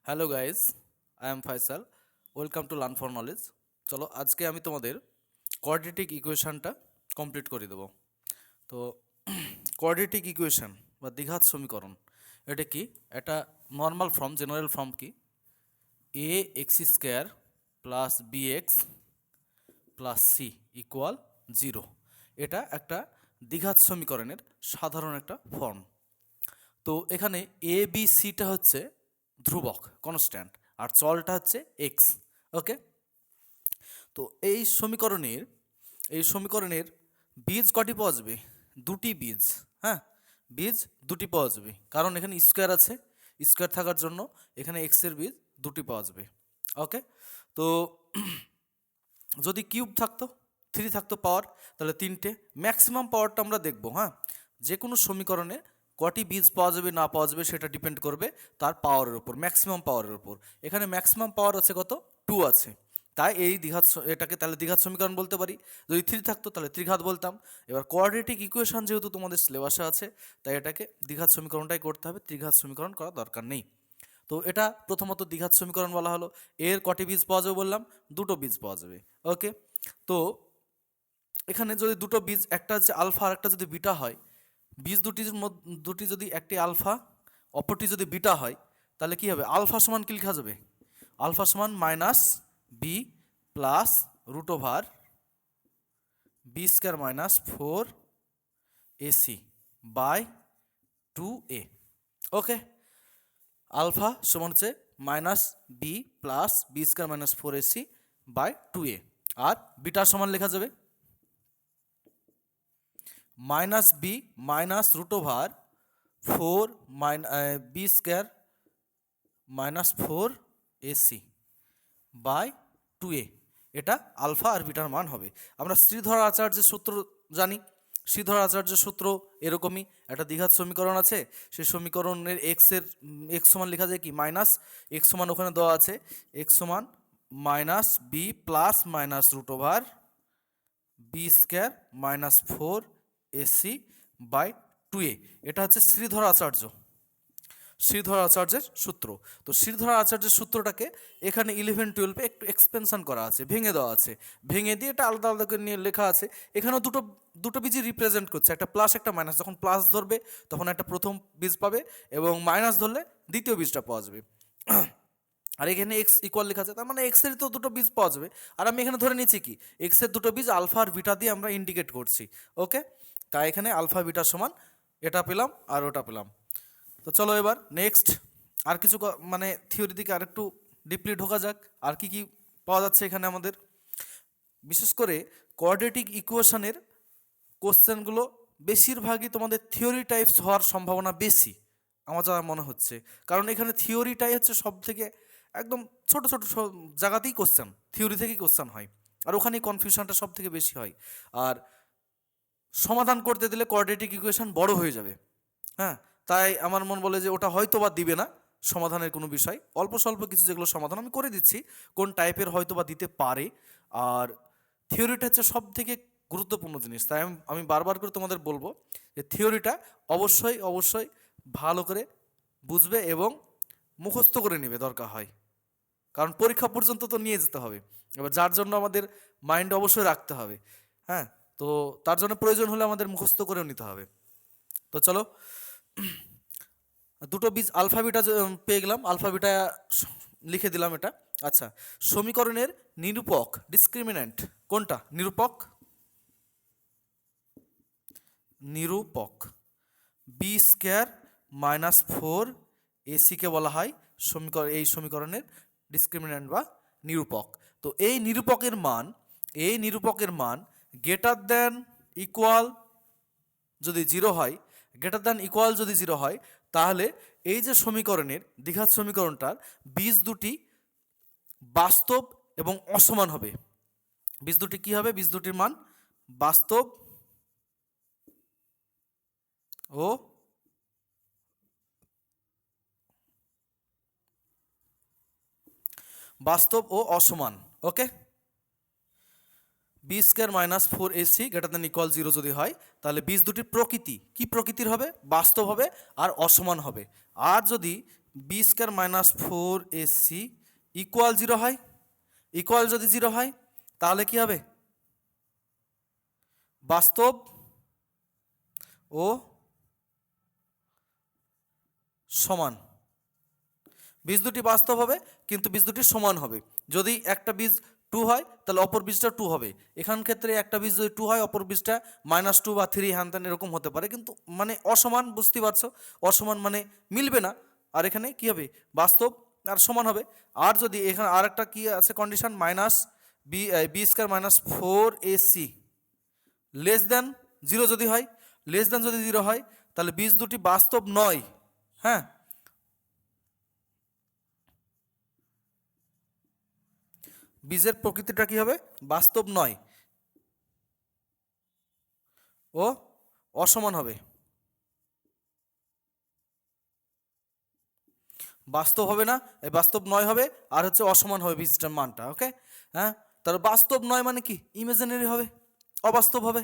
Hello guys, I am Faisal. Welcome to learn for knowledge. চলো আজকে আমি তোমাদের কোয়াড্রেটিক ইকুয়েশনটা কমপ্লিট করে দেবো। তো কোয়াড্রেটিক ইকুয়েশন বা দ্বিঘাত সমীকরণ এটা কি? এটা নর্মাল ফর্ম, জেনারেল ফর্ম কি? A X square plus B X plus C equal 0। এটা একটা দ্বিঘাত সমীকরণের সাধারণ একটা ফর্ম। তো এখানে এ বি সিটা হচ্ছে ধ্রুবক, কনস্ট্যান্ট, আর চলটা হচ্ছে এক্স। ওকে, তো এই সমীকরণের বীজ কটি পাওয়া যাবে? দুটি বীজ। হ্যাঁ, বীজ দুটি পাওয়া যাবে, কারণ এখানে স্কোয়ার আছে। স্কোয়ার থাকার জন্য এখানে এক্সের বীজ দুটি পাওয়া যাবে। ওকে, তো যদি কিউব থাকতো, 3 থাকতো পাওয়ার, তাহলে 3টে। ম্যাক্সিমাম পাওয়ারটা আমরা দেখব। হ্যাঁ, যে কোনো সমীকরণে কটি বীজ পাওয়া যাবে না পাওয়া যাবে সেটা ডিপেন্ড করবে তার পাওয়ারের উপর, ম্যাক্সিমাম পাওয়ারের উপর। এখানে ম্যাক্সিমাম পাওয়ার আছে কত? 2 আছে। তাই এই এটাকে তাহলে দ্বিঘাত সমীকরণ বলতে পারি। যদি 3 থাকতো তাহলে ত্রিঘাত বলতাম। এবার কোয়াড্রেটিক ইকুয়েশন যেহেতু তোমাদের সিলেবাসে আছে, তাই এটাকে দ্বিঘাত সমীকরণটাই করতে হবে, ত্রিঘাত সমীকরণ করার দরকার নেই। তো এটা প্রথমত দ্বিঘাত সমীকরণ বলা হলো। এর কটি বীজ পাওয়া যাবে বললাম? দুটো বীজ পাওয়া যাবে। ওকে, তো এখানে যদি দুটো বীজ, একটা হচ্ছে আলফা আর একটা যদি বিটা হয়, বীজ দুটি যদি একটি আলফা অপরটি যদি বিটা হয়, তাহলে কি হবে? আলফা সমান কি লেখা যাবে? আলফা সমান minus B plus root over B square minus 4ac by 2a। Okay, alpha সমান হচ্ছে minus B plus B square minus 4ac by 2a, আর বিটা সমান লেখা যাবে minus B minus root over 4 B square minus 4ac by 2a। এটা alpha আর bitter মান হবে। আমরা শ্রীধর আচার্যের সূত্র জানি। শ্রীধর আচার্যের সূত্র এরকমই, একটা দ্বিঘাত সমীকরণ আছে, সেই সমীকরণের এক্স সমান লেখা যায় কি? মাইনাস এক্স সমান ওখানে দেওয়া আছে, এক্স সমান minus B plus minus root over B square minus 4ac by 2a। এটা হচ্ছে শ্রীধর আচার্যের সূত্র। তো শ্রীধর আচার্যের সূত্রটাকে এখানে 11-12 একটু এক্সপেনশন করা আছে, ভেঙে দেওয়া আছে, ভেঙে দিয়ে এটা আলাদা আলাদা করে নিয়ে লেখা আছে। এখানেও দুটো দুটো বীজই রিপ্রেজেন্ট করছে, একটা প্লাস একটা মাইনাস। যখন প্লাস ধরবে তখন একটা প্রথম বীজ পাবে, এবং মাইনাস ধরলে দ্বিতীয় বীজটা পাওয়া যাবে। আর এখানে এক্স ইকুয়াল লেখা আছে, তার মানে এক্সের তো দুটো বীজ পাওয়া যাবে। আর আমি এখানে ধরে নিচ্ছি কি, এক্সের দুটো বীজ আলফা আর বিটা দিয়ে আমরা ইন্ডিকেট করছি। ওকে, তাই এখানে আলফা বিটা সমান এটা পেলাম আর ওটা পেলাম। তো চলো এবার নেক্সট আর কিছু মানে থিওরি দিকে আরেকটু ডিপলি ঢোকা যাক। আর কি কি পাওয়া যাচ্ছে এখানে আমাদের? বিশেষ করে কোয়াড্রেটিক ইকুয়েশনের কোশ্চেনগুলো বেশিরভাগই তোমাদের থিওরি টাইপস হওয়ার সম্ভাবনা বেশি আমার যা মনে হচ্ছে। কারণ এখানে থিওরিটাই হচ্ছে সব থেকে একদম ছোট ছোট জায়গাতেই কোশ্চেন, থিওরি থেকেই কোশ্চেন হয়, আর ওখানেই কনফিউশনটা সব থেকে বেশি হয়। আর সমাধান করতে দিলে কোয়াড্রেটিক ইকুয়েশন বড় হয়ে যাবে। হ্যাঁ, তাই আমার মন বলে যে ওটা হয়তো বা দিবে না সমাধানের কোনো বিষয়। অল্প স্বল্প কিছু যেগুলো সমাধান আমি করে দিচ্ছি, কোন টাইপের হয়তো বা দিতে পারে। আর থিওরিটা হচ্ছে সব থেকে গুরুত্বপূর্ণ জিনিস। তাই আমি বারবার করে তোমাদের বলবো যে থিওরিটা অবশ্যই অবশ্যই ভালো করে বুঝবে এবং মুখস্থ করে নেবে দরকার হয়, কারণ পরীক্ষা পর্যন্ত তো নিয়ে যেতে হবে। এবার যার জন্য আমাদের মাইন্ড অবশ্যই রাখতে হবে। হ্যাঁ, তো তার জন্য প্রয়োজন হলে আমাদের মুখস্থ করেও নিতে হবে। তো চলো, দুটো বীজ আলফা বিটা পেয়ে গেলাম, আলফা বিটা লিখে দিলাম এটা। আচ্ছা, সমীকরণের নিরূপক ডিসক্রিমিন্যান্ট কোনটা? নিরূপক বি স্কোয়ার মাইনাস 4ac-কে বলা হয় এই সমীকরণের ডিসক্রিমিন্যান্ট বা নিরূপক। তো এই নিরূপকের মান গ্রেটার দ্যান ইকুয়াল যদি 0 হয়, গ্রেটার দ্যান ইকুয়াল যদি 0 হয়, তাহলে এই যে সমীকরণের দ্বিঘাত সমীকরণটার বীজ দুটি বাস্তব এবং অসমান হবে। বীজ দুটি কি হবে? বীজ দুটির মান বাস্তব ও অসমান। Okay, B square minus 4ac greater than equal 0 যদি হয়, তাহলে বীজ দুটির প্রকৃতি কি প্রকৃতির হবে? বাস্তব হবে আর অসমান হবে। আর যদি B square minus 4ac equal 0 হয়। ইকুয়াল যদি 0 হয় তাহলে কি হবে? বাস্তব ও সমান। বীজ দুটি বাস্তব হবে কিন্তু বীজ দুটি সমান হবে। যদি একটা বীজ 2 হয় তাহলে অপর বীজটা 2 হবে। এখান ক্ষেত্রে একটা বীজ যদি 2 হয় অপর বীজটা -2 বা 3 হ্যান ত্যান এরকম হতে পারে, কিন্তু মানে অসমান, বুঝতে পারছো? অসমান মানে মিলবে না। আর এখানে কি হবে? বাস্তব আর সমান হবে। আর যদি এখানে আর একটা কি আছে condition, B square minus 4ac less than 0 যদি হয়, লেস দেন যদি 0 হয় তাহলে বীজ দুটি বাস্তব নয়। হ্যাঁ, বীজের প্রকৃতিটা কি হবে? বাস্তব নয় ও অসমান হবে। বাস্তব হবে না, এই বাস্তব নয় হবে, আর হচ্ছে অসমান হবে বীজটার মানটা। ওকে, হ্যাঁ, তাহলে বাস্তব নয় মানে কি? ইমাজিনারি হবে, অবাস্তব হবে।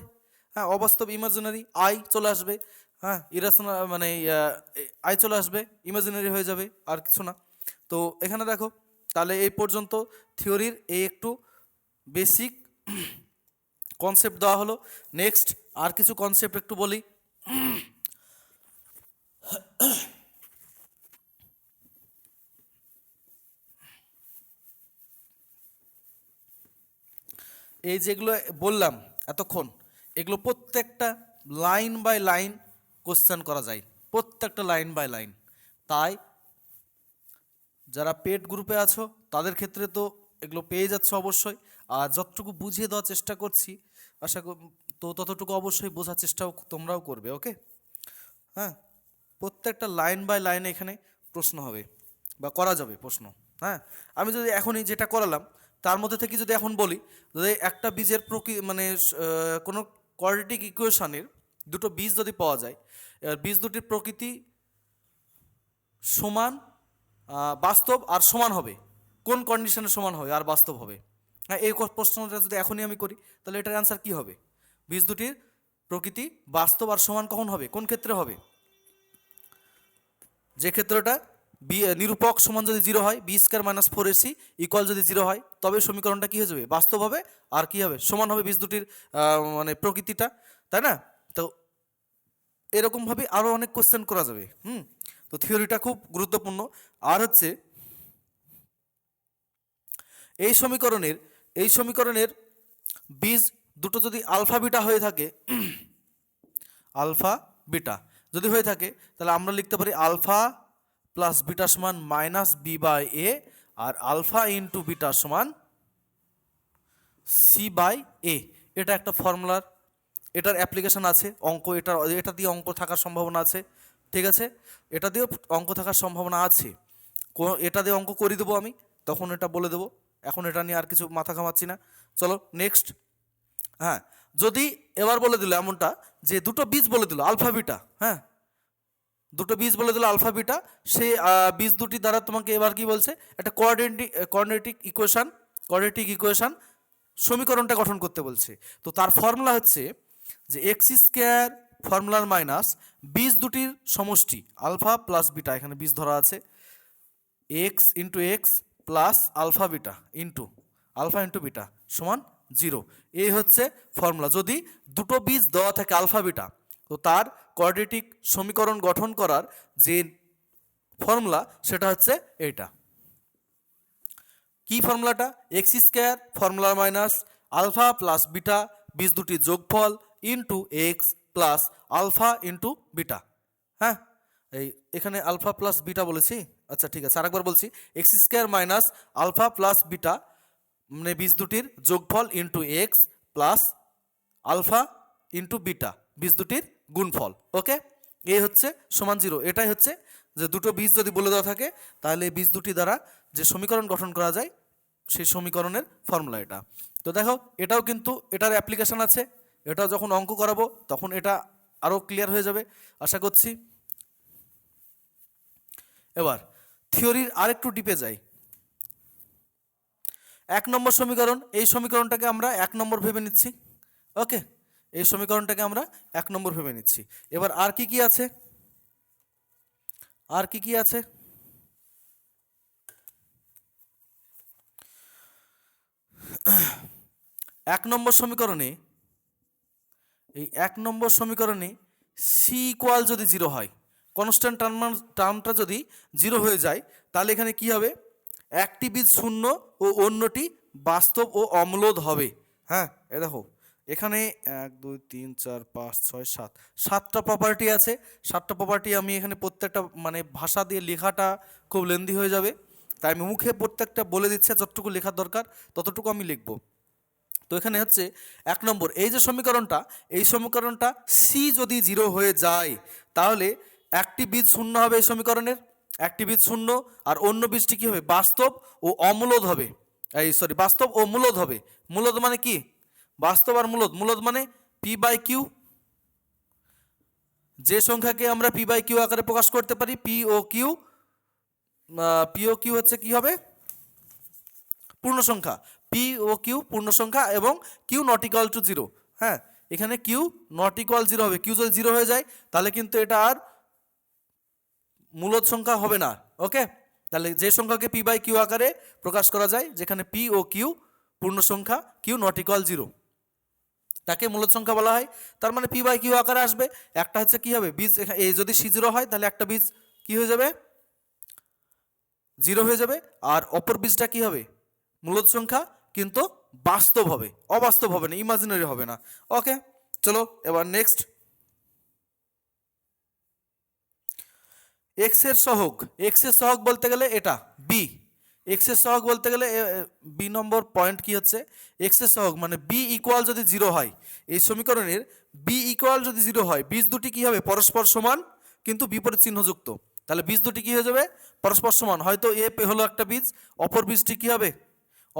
হ্যাঁ, অবাস্তব ইমাজিনারি, আই চলে আসবে। হ্যাঁ, ইরাশনাল মানে আই চলে আসবে, ইমাজিনারি হয়ে যাবে, আর কিছু না। তো এখানে দেখো, তাহলে এই পর্যন্ত থিওরির এই একটু বেসিক কনসেপ্ট দেওয়া হলো। নেক্সট আর কিছু কনসেপ্ট একটু বলি। এই যেগুলো বললাম এতক্ষণ, এগুলো প্রত্যেকটা লাইন বাই লাইন কোশ্চেন করা যায়, প্রত্যেকটা লাইন বাই লাইন। তাই যারা পেড গ্রুপে আছো তাদের ক্ষেত্রে তো এগুলো পেয়ে যাচ্ছে অবশ্যই। আর যতটুকু বুঝিয়ে দেওয়ার চেষ্টা করছি, তো ততটুকু অবশ্যই বোঝার চেষ্টাও তোমরাও করবে। ওকে, হ্যাঁ, প্রত্যেকটা লাইন বাই লাইনে এখানে প্রশ্ন হবে বা করা যাবে প্রশ্ন। হ্যাঁ, আমি যদি এখনই যেটা করালাম তার মধ্যে থেকে যদি এখন বলি, যদি একটা বীজের মানে কোনো কোয়াড্রেটিক ইকুয়েশনের দুটো বীজ যদি পাওয়া যায়, এবার বীজ দুটির প্রকৃতি সমান, বাস্তব আর সমান হবে, কোন কন্ডিশনে সমান হবে আর বাস্তব হবে? হ্যাঁ, এই প্রশ্নটা যদি এখনই আমি করি তাহলে এটার অ্যান্সার কী হবে? বীজ দুটির প্রকৃতি বাস্তব আর সমান কখন হবে, কোন ক্ষেত্রে হবে? যে ক্ষেত্রটা নিরূপক সমান যদি 0 হয়, B square minus 4ac equal যদি 0 হয়, তবে সমীকরণটা কী হয়ে যাবে? বাস্তব হবে আর কী হবে? সমান হবে বীজ দুটির মানে প্রকৃতিটা, তাই না? তো এরকমভাবে আরও অনেক কোশ্চেন করা যাবে। তো থিওরিটা খুব গুরুত্বপূর্ণ। আর হচ্ছে এই সমীকরণের বীজ দুটো যদি আলফা বিটা হয়ে থাকে, আলফা বিটা যদি হয়ে থাকে তাহলে আমরা লিখতে পারি আলফা প্লাস বিটা সমান -b/a, আর আলফা ইন্টু বিটা সমান c/a। এটা একটা ফর্মুলার, এটার অ্যাপ্লিকেশন আছে, অঙ্ক এটা দিয়ে অঙ্ক থাকার সম্ভাবনা আছে। ঠিক আছে, এটা দিয়েও অঙ্ক থাকার সম্ভাবনা আছে। এটা দিয়ে অঙ্ক করে দেবো আমি, তখন এটা বলে দেবো। এখন এটা নিয়ে আর কিছু মাথা ঘামাচ্ছি না। চলো নেক্সট। হ্যাঁ, যদি এবার বলে দিল এমনটা যে দুটো বীজ বলে দিল আলফা বিটা, হ্যাঁ, দুটো বীজ বলে দিল আলফা বিটা, সেই বীজ দুটি দ্বারা তোমাকে এবার কি বলছে? একটা কোয়াড্রেটিক ইকুয়েশন সমীকরণটা গঠন করতে বলছে। তো তার ফর্মুলা হচ্ছে যে এক্স স্কোয়ার ফর্মুলার মাইনাস বীজ দুটির সমষ্টি আলফা প্লাস বিটা, এখানে বীজ ধরা আছে, X into X plus alpha into beta সমান 0। এই হচ্ছে ফর্মুলা। যদি দুটো বীজ দেওয়া থাকে আলফা বিটা, তো তার কোয়াড্রেটিক সমীকরণ গঠন করার যে ফর্মুলা সেটা হচ্ছে এইটা। কি ফর্মুলাটা? X square formula minus alpha plus beta বীজ দুটি যোগফল into X plus alpha into beta. হ্যাঁ, এখানে আলফা প্লাস বিটা বলেছি। আচ্ছা ঠিক আছে, আরেকবার বলছি, X square minus alpha plus beta মানে বীজ দুটির যোগফল into X plus alpha into beta বীজ দুটির গুণফল। ওকে, এই হচ্ছে সমান 0। এটাই হচ্ছে যে দুটো বীজ যদি বলে দেওয়া থাকে তাহলে এই বীজ দুটি দ্বারা যে সমীকরণ গঠন করা যায় সেই সমীকরণের ফর্মুলা এটা। তো দেখো, এটাও কিন্তু এটার অ্যাপ্লিকেশন আছে, এটাও যখন অঙ্ক করাবো তখন এটা আরও ক্লিয়ার হয়ে যাবে আশা করছি। এবার থিওরির আরেকটু ডিপে যাই। 1 নম্বর সমীকরণ, এই সমীকরণটাকে আমরা 1 নম্বর ভেবে নিচ্ছি। ওকে, এই সমীকরণটাকে আমরা 1 নম্বর ভেবে নিচ্ছি। এবার আর কি কি আছে? এক নম্বর সমীকরণে এই 1 নম্বর সমীকরণে সি ইকুয়াল যদি 0 হয়, কনস্ট্যান্ট টার্মটা যদি 0 হয়ে যায়, তাহলে এখানে কি হবে? একটি বীজ শূন্য ও অন্যটি বাস্তব ও অম্লদ হবে। হ্যাঁ, এ দেখো এখানে 1 2 3 4 5 6 7 সাতটা প্রপার্টি আছে। সাতটা প্রপার্টি আমি এখানে প্রত্যেকটা মানে ভাষা দিয়ে লেখাটা খুব লেন্দি হয়ে যাবে, তাই আমি মুখে প্রত্যেকটা বলে দিচ্ছি, যতটুকু লেখার দরকার ততটুকু আমি লিখব। তো এখানে হচ্ছে 1 নম্বর, এই যে সমীকরণটা, এই সমীকরণটা সি যদি 0 হয়ে যায়, তাহলে একটি বীজ শূন্য হবে এই সমীকরণের, একটি বীজ শূন্য, আর অন্য বীজটি কী হবে? বাস্তব ও অমূলদ হবে। বাস্তব ও মূলদ হবে। মূলদ মানে কি? বাস্তব আর মূলদ। মূলদ মানে পি বাই কিউ। যে সংখ্যাকে আমরা পি বাই কিউ আকারে প্রকাশ করতে পারি, পি ও কিউ হচ্ছে কি হবে? পূর্ণ সংখ্যা। পি ও কিউ পূর্ণ সংখ্যা এবং কিউ নট ইকুয়াল টু 0। হ্যাঁ, এখানে কিউ নট ইকুয়াল 0 হবে। কিউ যদি 0 হয়ে যায় তাহলে কিন্তু এটা আর মূলদ সংখ্যা হবে না। ওকে, তাহলে যে সংখ্যাকে পি বাই কিউ আকারে প্রকাশ করা যায়, যেখানে পি ও কিউ পূর্ণ সংখ্যা, কিউ নট ইকুয়াল 0, তাকে মূলদ সংখ্যা বলা হয়। তার মানে পি বাই কিউ আকারে আসবে। একটা হচ্ছে কি হবে? বীজ এ যদি সি 0 হয় তাহলে একটা বীজ কি হয়ে যাবে? 0 হয়ে যাবে। আর অপর বীজটা কি হবে? মূলদ সংখ্যা, কিন্তু বাস্তব হবে, অবাস্তব হবে না, ইমাজিনারি হবে না। ওকে, চলো এবার নেক্সট। এক্স এর সহগ। এক্স এর সহগ বলতে গেলে এটা বি। এক্স এর সহগ বলতে গেলে বি নম্বর পয়েন্ট কি হচ্ছে? এক্স এর সহগ মানে বি ইকুয়াল যদি 0 হয়, এই সমীকরণের বি ইকুয়াল যদি 0 হয়, বীজ দুটি কি হবে? পরস্পর সমান কিন্তু বিপরীত চিহ্নযুক্ত। তাহলে বীজ দুটি কি হয়ে যাবে? পরস্পর সমান। হয়তো এ হলো একটা বীজ, অপর বীজটি কি হবে?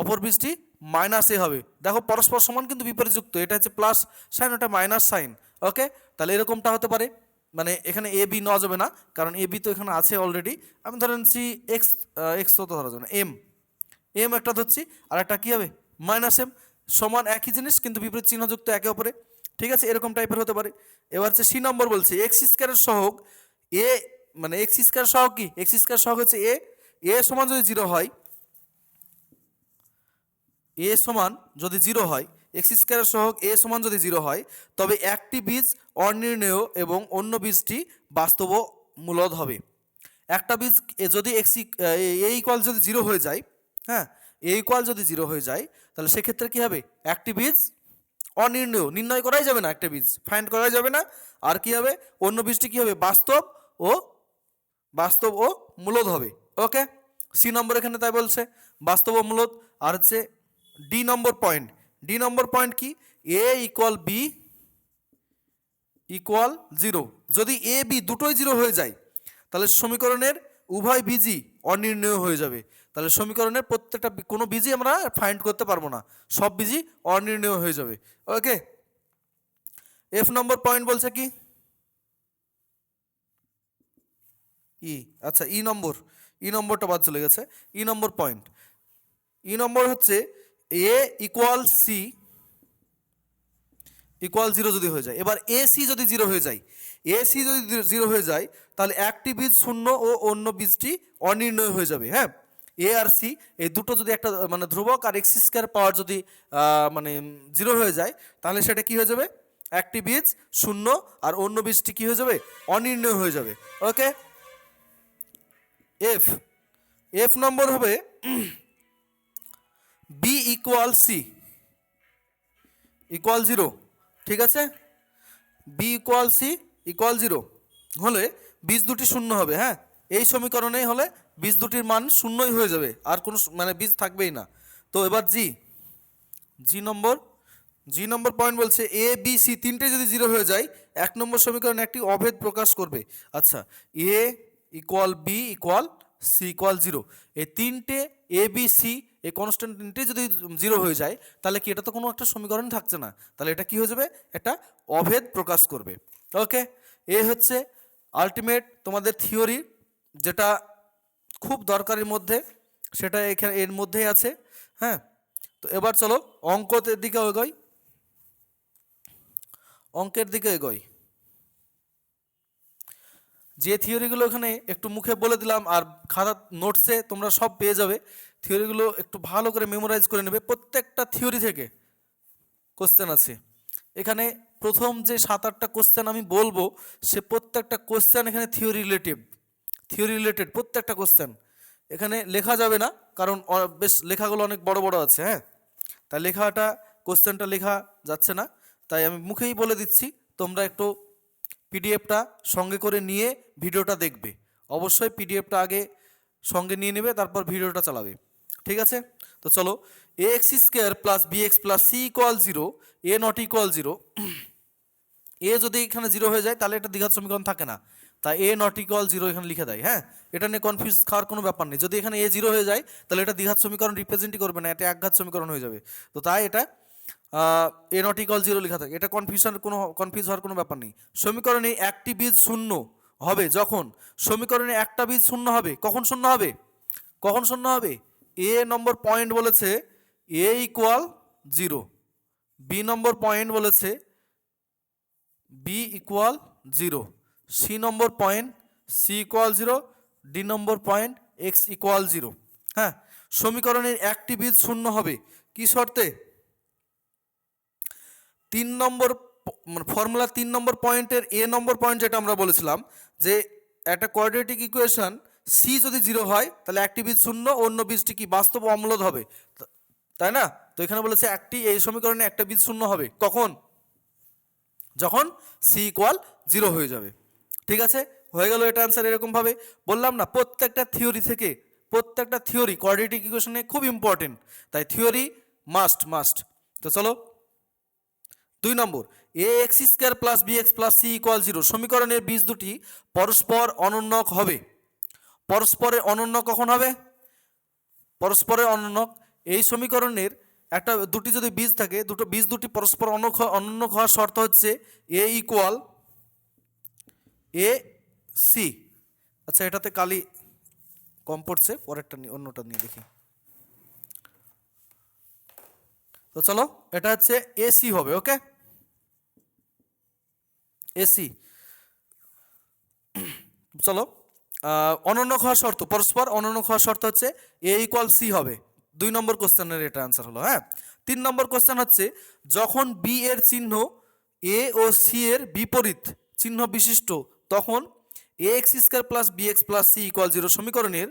অপর বীজটি মাইনাস এ হবে। দেখো পরস্পর সমান কিন্তু বিপরীতযুক্ত, এটা হচ্ছে প্লাস সাইন, ওটা মাইনাস সাইন। ওকে, তাহলে এরকমটা হতে পারে। মানে এখানে এ বি নেওয়া যাবে না, কারণ এ বি তো এখানে আছে অলরেডি। আমি ধরে নিচ্ছি এক্স, এক্স তো ধরা যাবে না, এম। এম একটা ধরছি, আর একটা কী হবে? Minus M. সমান একই জিনিস কিন্তু বিপরীত চিহ্নযুক্ত একে অপরে। ঠিক আছে, এরকম টাইপের হতে পারে। এবার হচ্ছে সি নম্বর বলছে এক্স স্কোয়ারের সহগ এ, মানে এক্স স্কোয়ার সহগ কি? এক্স স্কোয়ার সহগ হচ্ছে এ। এ সমান যদি 0 হয়, এ সমান যদি 0 হয়, এক্স স্কোয়ারের সহগ এ সমান যদি 0 হয়, তবে একটি বীজ অনির্ণেয় এবং অন্য বীজটি বাস্তব ও মূলদ হবে। একটা বীজ যদি এক্স এ ইকুয়াল যদি 0 হয়ে যায়, হ্যাঁ, এ ইকুয়াল যদি 0 হয়ে যায়, তাহলে সেক্ষেত্রে কী হবে? একটি বীজ অনির্ণেয়, নির্ণয় করাই যাবে না, একটা বীজ ফাইন্ড করাই যাবে না। আর কি হবে? অন্য বীজটি কী হবে? বাস্তব ও মূলদ হবে। ওকে, সি নম্বর এখানে তাই বলছে বাস্তব ও মূলদ। আর হচ্ছে ডি নম্বর পয়েন্ট। ডি নম্বর পয়েন্ট কি? এ ইকুয়াল বি ইকুয়াল 0। যদি এ বি দুটোই 0 হয়ে যায়, তাহলে সমীকরণের উভয় বীজই অনির্ণেয় হয়ে যাবে। তাহলে সমীকরণের প্রত্যেকটা কোনো বীজই আমরা ফাইন্ড করতে পারবো না, সব বীজই অনির্ণেয় হয়ে যাবে। ওকে, এফ নম্বর পয়েন্ট বলছে কি? ই। আচ্ছা, ই নম্বরটা বাদ চলে গেছে। ই নম্বর পয়েন্ট, ই নম্বর হচ্ছে এ ইকুয়াল সি ইকুয়াল 0 যদি হয়ে যায়। এবার এ সি যদি 0 হয়ে যায়, এ সি যদি 0 হয়ে যায়, তাহলে একটি বীজ শূন্য ও অন্য বীজটি অনির্ণয় হয়ে যাবে। হ্যাঁ, এ আর সি এই দুটো যদি একটা মানে ধ্রুবক আর এক্স স্কোয়ার পাওয়ার যদি মানে 0 হয়ে যায়, তাহলে সেটা কি হয়ে যাবে? একটি বীজ শূন্য আর অন্য বীজটি কি হয়ে যাবে? অনির্ণয় হয়ে যাবে। ওকে, এফ। এফ নম্বর হবে বি ইকুয়াল সি ইকুয়াল 0। ঠিক আছে, বি ইকুয়াল সি ইকুয়াল 0 হলে বীজ দুটি শূন্য হবে। হ্যাঁ, এই সমীকরণেই হলে বীজ দুটির মান শূন্যই হয়ে যাবে, আর কোনো মানে বীজ থাকবেই না। তো এবার জি নম্বর পয়েন্ট বলছে এ বি সি তিনটে যদি 0 হয়ে যায়, 1 নম্বর সমীকরণে একটি অভেদ প্রকাশ করবে। আচ্ছা, A equal B equal C equal 0, এই তিনটে এ বি সি এই কনস্ট্যান্ট তিনটে যদি 0 হয়ে যায়, তাহলে কি এটা তো কোনো একটা সমীকরণ থাকছে না, তাহলে এটা কি হয়ে যাবে? একটা অভেদ প্রকাশ করবে। ওকে, এ হচ্ছে আলটিমেট তোমাদের থিওরি, যেটা খুব দরকারের মধ্যে, সেটা এখানে এর মধ্যেই আছে। হ্যাঁ, তো এবার চলো অঙ্কের দিকে এগোই। যে থিওরিগুলো এখানে একটু মুখে বলে দিলাম, আর খাতা নোটসে তোমরা সব পেয়ে যাবে। থিওরিগুলো একটু ভালো করে মেমোরাইজ করে নেবে প্রত্যেকটা থিওরি থেকে। কোশ্চেন আছে। এখানে প্রথম যে 7-8টা কোশ্চেন আমি বলবো, সে প্রত্যেকটা কোশ্চেন এখানে থিওরি রিলেটেড প্রত্যেকটা কোশ্চেন। এখানে লেখা যাবে না, কারণ বেশ লেখাগুলো অনেক বড় বড় আছে, হ্যাঁ, তাই কোশ্চেনটা লেখা যাচ্ছে না, তাই আমি মুখেই বলে দিচ্ছি। তোমরা একটু পিডিএফটা সঙ্গে করে নিয়ে ভিডিওটা দেখবে। অবশ্যই পিডিএফটা আগে সঙ্গে নিয়ে নেবে, তারপর ভিডিওটা চালাবে, ঠিক আছে? তো চলো, A X square plus B X plus C equal 0, A not equal 0। A যদি এখানে 0 হয়ে যায় তাহলে এটা দ্বিঘাত সমীকরণ থাকে না, তাই এ নট ইকুয়াল 0 এখানে লিখে দেয়। হ্যাঁ, এটা নিয়ে কনফিউজ খাওয়ার কোনো ব্যাপার নেই। যদি এখানে এ 0 হয়ে যায় তাহলে এটা দ্বিঘাত সমীকরণ রিপ্রেজেন্টই করবে না, এটা একঘাত সমীকরণ হয়ে যাবে। তো তাই এটা এ নট ইকুয়াল 0 লেখা থাকে, এটা কনফিউজ হওয়ার কোনো ব্যাপার নেই। সমীকরণে একটি বীজ শূন্য হবে যখন, সমীকরণে একটা বীজ শূন্য হবে, কখন শূন্য হবে? এ নম্বর পয়েন্ট বলেছে এ ইকুয়াল 0, বি নম্বর পয়েন্ট বলেছে বি ইকুয়াল 0, সি নম্বর পয়েন্ট সি ইকুয়াল 0, ডি নম্বর পয়েন্ট এক্স ইকুয়াল 0। হ্যাঁ, সমীকরণের একটি বীজ শূন্য হবে কি শর্তে? 3 নম্বর ফর্মুলা 3 নম্বর পয়েন্টের এ নম্বর পয়েন্ট, যেটা আমরা বলেছিলাম যে একটা কোয়াড্রেটিক ইকুয়েশন সি যদি 0 হয় তাহলে একটি বীজ শূন্য, অন্য বীজটি কি বাস্তব অম্লদ হবে, তাই না? তো এখানে বলেছে এই সমীকরণে একটা বীজ শূন্য হবে কখন? যখন সি ইকুয়াল 0 হয়ে যাবে। ঠিক আছে, হয়ে গেল এটা অ্যান্সার। এরকমভাবে বললাম না, প্রত্যেকটা থিওরি কোয়াড্রেটিক ইকুয়েশনে খুব ইম্পর্টেন্ট, তাই থিওরি মাস্ট। তো চলো 2 number, A X square plus B X plus C equal 0, সমীকরণের বীজ দুটি পরস্পর অনন্যক হবে। পরস্পরের অনন্যক কখন হবে? পরস্পরের অনন্যক এই সমীকরণের দুটি যদি বীজ থাকে, বীজ দুটি পরস্পর অনন্যক হওয়ার শর্ত হচ্ছে এ ইকুয়াল এ সি। আচ্ছা, এটাতে কালি কম পড়ছে, পরেরটা অন্যটা নিয়ে দেখি। তো চলো, এটা হচ্ছে এসি হবে। ওকে, এসি। চলো, অনন্যক হওয়ার শর্ত, পরস্পর অনন্যক হওয়ার শর্ত হচ্ছে এ ইকুয়াল সি হবে। 2 নম্বর কোশ্চেনের এটা অ্যান্সার হলো। হ্যাঁ, 3 নম্বর কোশ্চেন হচ্ছে যখন বি এর চিহ্ন এ ও সি এর বিপরীত চিহ্ন বিশিষ্ট, তখন A X square plus B X plus C equal 0 সমীকরণের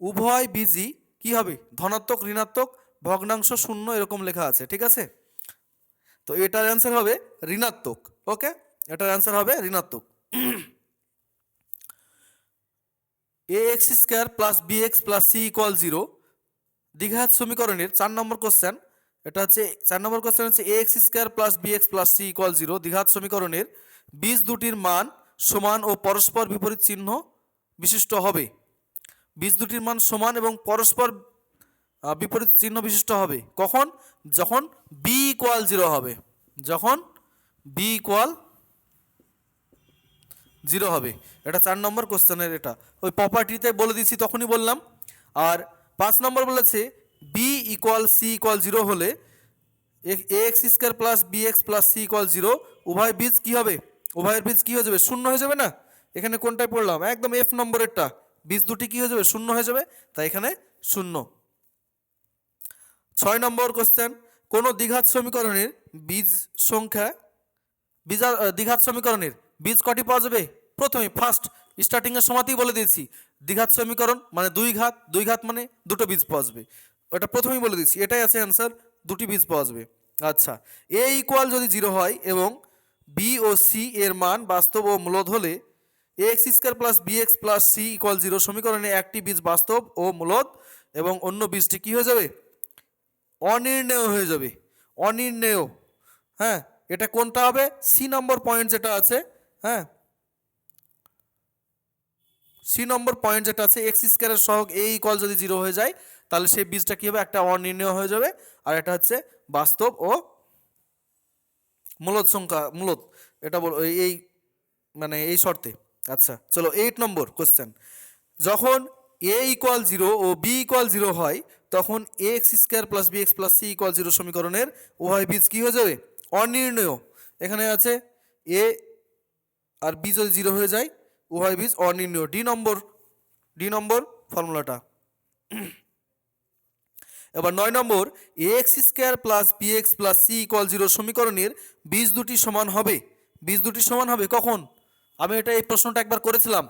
উভয় বীজই কি হবে? ধনাত্মক, ঋণাত্মক, ভগ্নাংশ, শূন্য, এরকম লেখা আছে। ঠিক আছে, তো এটার অ্যান্সার হবে ঋণাত্মক। ওকে, এটার অ্যান্সার হবে ঋণাত্মক। A X square plus B X plus C equal 0 দ্বিঘাত সমীকরণের 4 নম্বর কোশ্চেন। এটা হচ্ছে 4 নম্বর কোশ্চেন হচ্ছে A X square plus B X plus C equal 0 দ্বিঘাত সমীকরণের বীজ দুটির মান সমান ও পরস্পর বিপরীত চিহ্ন বিশিষ্ট হবে। বীজ দুটির মান সমান এবং পরস্পর বিপরীত চিহ্ন বিশিষ্ট হবে কখন? যখন বি ইকুয়াল 0 হবে। যখন বি ইকুয়াল 0 হবে। এটা 4 নম্বর কোশ্চেনের, এটা ওই প্রপার্টিতে বলে দিয়েছি, তখনই বললাম। আর 5 নম্বর বলেছে বি ইকুয়াল সি ইকুয়াল 0 হলে A X square plus B X plus C equal 0 উভয় বীজ কি হবে? উভয়ের বীজ কি হয়ে যাবে? শূন্য হয়ে যাবে না? এখানে কোনটায় পড়লাম? একদম এফ নম্বরেরটা। বীজ দুটি কি হয়ে যাবে? শূন্য হয়ে যাবে, তাই এখানে শূন্য। 6 নম্বর কোশ্চেন, কোন দ্বিঘাত সমীকরণের বীজ সংখ্যা দ্বিঘাত সমীকরণের বীজ কটি পাওয়া যাবে? প্রথমে ফার্স্ট স্টার্টিংয়ের সময়তেই বলে দিয়েছি, দ্বিঘাত সমীকরণ মানে দুই ঘাত মানে দুটো বীজ পাওয়া যাবে। ওটা প্রথমেই বলে দিচ্ছি, এটাই আছে অ্যান্সার, দুটি বীজ পাওয়া যাবে। আচ্ছা, এ ইকুয়াল যদি 0 হয় এবং বি ও সি এর মান বাস্তব ও মূলদ হলে A X square plus B X plus C equal 0 সমীকরণে একটি বীজ বাস্তব ও মূলদ এবং অন্য বীজটি কি হয়ে যাবে? অনির্ণেয় হয়ে যাবে। অনির্ণেয়। হ্যাঁ, এটা কোনটা হবে? সি নম্বর পয়েন্ট যেটা আছে, হ্যাঁ, সি নম্বর পয়েন্ট যেটা আছে, এক্স স্কোয়ারের সহগ এ ইকুয়াল যদি 0 হয়ে যায় তাহলে সেই বীজটা কি হবে? একটা অনির্ণেয় হয়ে যাবে, আর এটা হচ্ছে বাস্তব ও মূলদ সংখ্যা, মূলদ। এটা বল এই মানে এই শর্তে। আচ্ছা চলো 8 নম্বর কোশ্চেন, যখন এ ইকুয়াল 0 ও বি ইকুয়াল 0 হয় তখন A X square plus B X plus C equal 0 সমীকরণের উভয় বীজ কি হয়ে যাবে? অনির্ণেয়। এখানে আছে এ আর বি যদি 0 হয়ে যায় উভয় বীজ অনির্ণেয়। ডি নম্বর ফর্মুলাটা। এবার 9 number X square plus B X plus C equal 0 সমীকরণের বীজ দুটি সমান হবে। বীজ দুটি সমান হবে কখন? আমি এই প্রশ্নটা একবার করেছিলাম।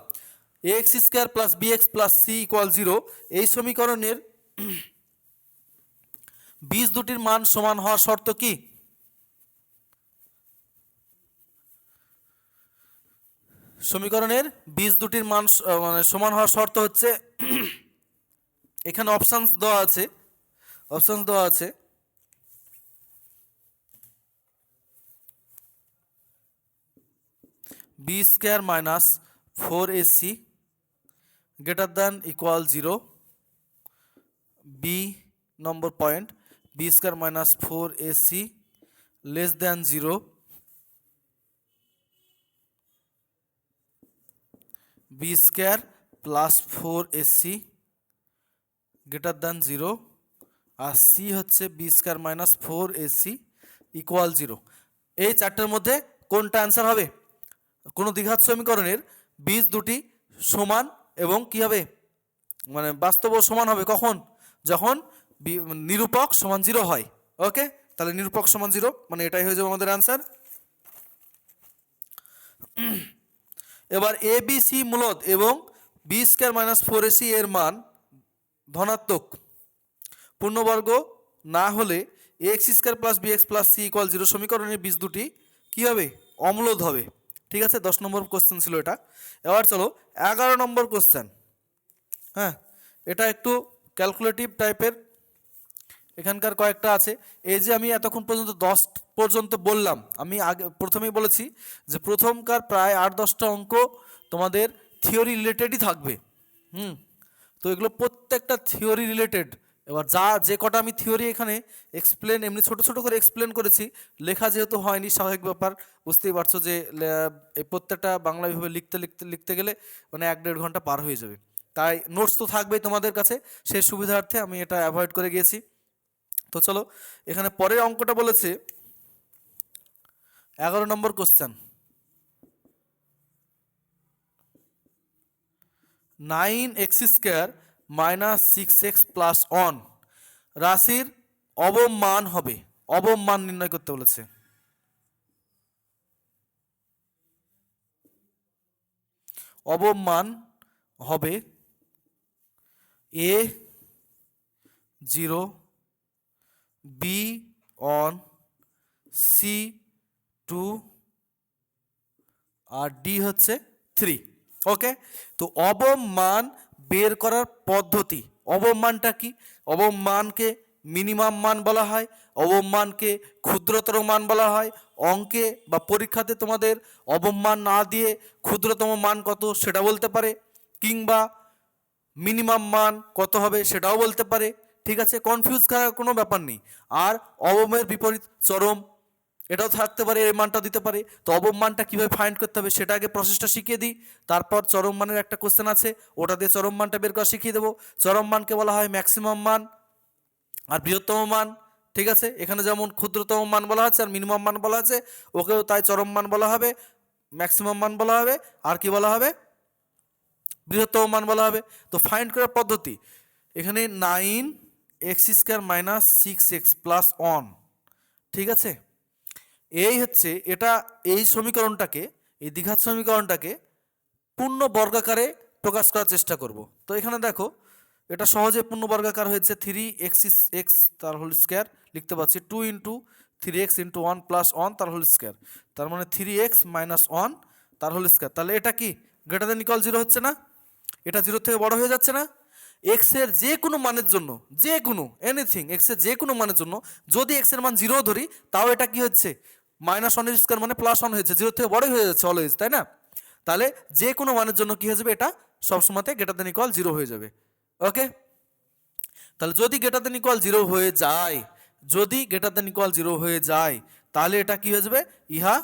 X square plus B X plus C equal 0 এই সমীকরণের বীজ দুটির মান সমান হওয়ার শর্ত কি? সমীকরণের বীজ দুটির মান মানে সমান হওয়ার শর্ত হচ্ছে এখানে অপশানস দেওয়া আছে। B square minus 4ac greater than equal 0। B number point, B square minus 4ac less than 0। B square plus 4ac greater than 0। আর সি হচ্ছে B square minus 4ac equal 0। এই চারটের মধ্যে কোনটা অ্যান্সার হবে? কোনো দ্বিঘাত সমীকরণের বীজ দুটি সমান এবং কি হবে, মানে বাস্তব সমান হবে কখন? যখন নিরূপক সমান 0 হয়। ওকে, তাহলে নিরূপক সমান 0 মানে এটাই হয়ে যাবে আমাদের অ্যান্সার। এবার এ বি সি মূলদ এবং বি স্কোয়ার মাইনাস 4ac এর মান ধনাত্মক পূর্ণবর্গ না হলে X square plus B X plus C equal 0 সমীকরণের বীজ দুটি কী হবে? অম্লদ হবে। ঠিক আছে, 10 নম্বর কোশ্চেন ছিল এটা। এবার চলো 11 নম্বর কোশ্চেন। হ্যাঁ, এটা একটু ক্যালকুলেটিভ টাইপের, এখানকার কয়েকটা আছে। এই যে আমি এতক্ষণ পর্যন্ত 10 পর্যন্ত বললাম, আমি আগে প্রথমেই বলেছি যে প্রথমকার প্রায় 8-10টা অঙ্ক তোমাদের থিওরি রিলেটেডই থাকবে। তো এগুলো প্রত্যেকটা থিওরি রিলেটেড। এবার যে কটা আমি থিওরি এখানে এক্সপ্লেন এমনি ছোট ছোট করে এক্সপ্লেন করেছি, লেখা যেহেতু হয়নি স্বাভাবিক ব্যাপার, বুঝতেই পারছো যে এই প্রত্যেকটা বাংলা বিভাবে লিখতে গেলে মানে 1-1.5 ঘন্টা পার হয়ে যাবে। তাই নোটস তো থাকবেই তোমাদের কাছে, সেই সুবিধার্থে আমি এটা অ্যাভয়েড করে গিয়েছি। তো চলো এখানে পরের অঙ্কটা বলেছে 11 number question. 9x square minus 6x plus 1 রাশির অবমান হবে। অবমান নির্ণয় করতে বলেছে। অবমান হবে a0, b1, c2 আর ডি হচ্ছে 3। ওকে, তো অবমান বের করার পদ্ধতি, অবমানটা কি? অবমানকে মিনিমাম মান বলা হয়, অবমানকে ক্ষুদ্রতর মান বলা হয়। অঙ্কে বা পরীক্ষাতে তোমাদের অবমান না দিয়ে ক্ষুদ্রতম মান কত সেটা বলতে পারে, কিংবা মিনিমাম মান কত হবে সেটাও বলতে পারে। ঠিক আছে, কনফিউজ করার কোনো ব্যাপার নেই। আর অবমের বিপরীত চরম, এটাও থাকতে পারে, এই মানটা দিতে পারে। তো অবম মানটা কীভাবে ফাইন্ড করতে হবে সেটা আগে প্রসেসটা শিখিয়ে দিই, তারপর চরম মানের একটা কোশ্চেন আছে, ওটা দিয়ে চরম মানটা বের করা শিখিয়ে দেবো। চরম মানকে বলা হয় ম্যাক্সিমাম মান আর বৃহত্তম মান। ঠিক আছে, এখানে যেমন ক্ষুদ্রতম মান বলা আছে আর মিনিমাম মান বলা আছে, ওকেও তাই চরম মান বলা হবে, ম্যাক্সিমাম মান বলা হবে, আর কি বলা হবে? বৃহত্তম মান বলা হবে। তো ফাইন্ড করার পদ্ধতি, এখানে 9x square minus 6x plus 1। ঠিক আছে, এই হচ্ছে এটা, এই সমীকরণটাকে, এই দ্বিঘাত সমীকরণটাকে পূর্ণ বর্গাকারে প্রকাশ করার চেষ্টা করব। তো এখানে দেখো এটা সহজে পূর্ণ বর্গাকার হয়েছে। 3x তার হোল স্কোয়ার লিখতে পাচ্ছি 2 ইন্টু 3x ইন্টু 1 প্লাস 1 তার হোল স্কোয়ার, তার মানে 3x মাইনাস 1 তার হোল স্কোয়ার। তাহলে এটা কি গ্রেটার দ্যান ইকুয়াল 0 হচ্ছে না? এটা 0 থেকে বড় হয়ে যাচ্ছে না? এক্স এর যে কোনো মানের জন্য, যে কোনো এনিথিং এক্স এর যে কোনো মানের জন্য যদি এক্স এর মান 0 ধরি, তাও এটা কি হচ্ছে -1 স্কোয়ার মানে +1 হয়েছে, 0 থেকে বড় হয়ে যাচ্ছে অলওয়েজ, তাই না? তাহলে যে কোনো মানের জন্য কি হয়ে যাবে, এটা সবসময়তে গ্রেটার দ্যান ইকুয়াল 0 হয়ে যাবে। ওকে, তাহলে যদি গ্রেটার দ্যান ইকুয়াল 0 হয়ে যায়, যদি গ্রেটার দ্যান ইকুয়াল 0 হয়ে যায়, তাহলে এটা কি হয়ে যাবে, ইহা